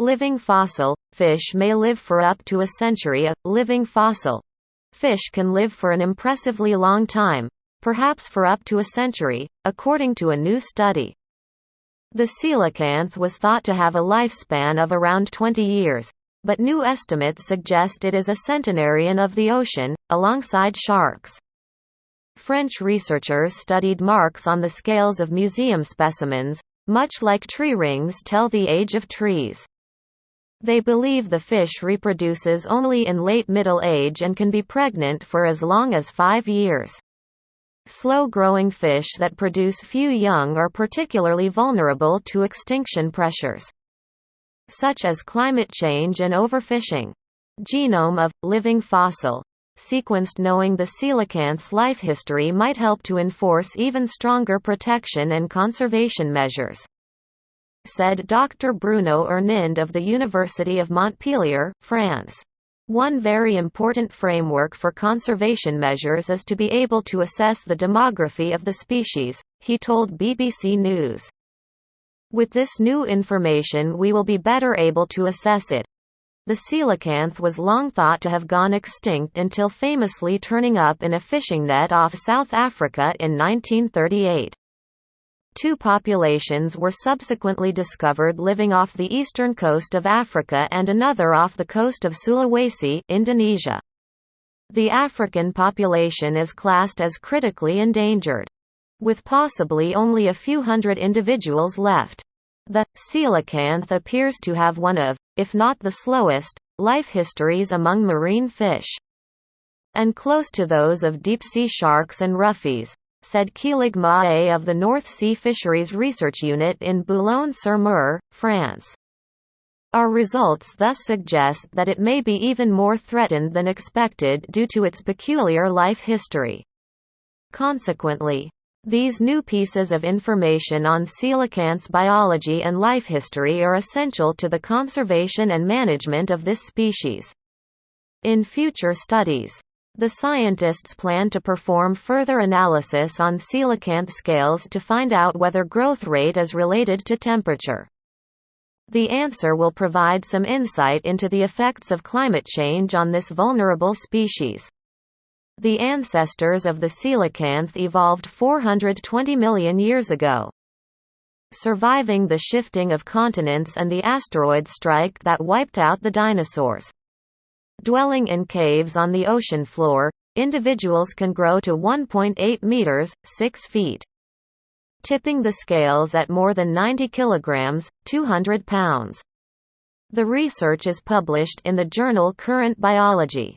Living fossil – fish may live for up to a century. A living fossil fish can live for an impressively long time, perhaps for up to a century, according to a new study. The coelacanth was thought to have a lifespan of around 20 years, but new estimates suggest it is a centenarian of the ocean, alongside sharks. French researchers studied marks on the scales of museum specimens, much like tree rings tell the age of trees. They believe the fish reproduces only in late middle age and can be pregnant for as long as 5 years. Slow-growing fish that produce few young are particularly vulnerable to extinction pressures, such as climate change and overfishing. Genome of living fossil sequenced. Knowing the coelacanth's life history might help to enforce even stronger protection and conservation measures, said Dr. Bruno Hernand of the University of Montpellier, France. One very important framework for conservation measures is to be able to assess the demography of the species, he told BBC News. With this new information we will be better able to assess it. The coelacanth was long thought to have gone extinct until famously turning up in a fishing net off South Africa in 1938. Two populations were subsequently discovered living off the eastern coast of Africa and another off the coast of Sulawesi, Indonesia. The African population is classed as critically endangered, with possibly only a few hundred individuals left. The coelacanth appears to have one of, if not the slowest, life histories among marine fish, and close to those of deep-sea sharks and roughies, said Keelig Mae of the North Sea Fisheries Research Unit in Boulogne-sur-Mer, France. Our results thus suggest that it may be even more threatened than expected due to its peculiar life history. Consequently, these new pieces of information on coelacanth's biology and life history are essential to the conservation and management of this species. In future studies, the scientists plan to perform further analysis on coelacanth scales to find out whether growth rate is related to temperature. The answer will provide some insight into the effects of climate change on this vulnerable species. The ancestors of the coelacanth evolved 420 million years ago, surviving the shifting of continents and the asteroid strike that wiped out the dinosaurs. Dwelling in caves on the ocean floor, individuals can grow to 1.8 meters, 6 feet. Tipping the scales at more than 90 kilograms, 200 pounds. The research is published in the journal Current Biology.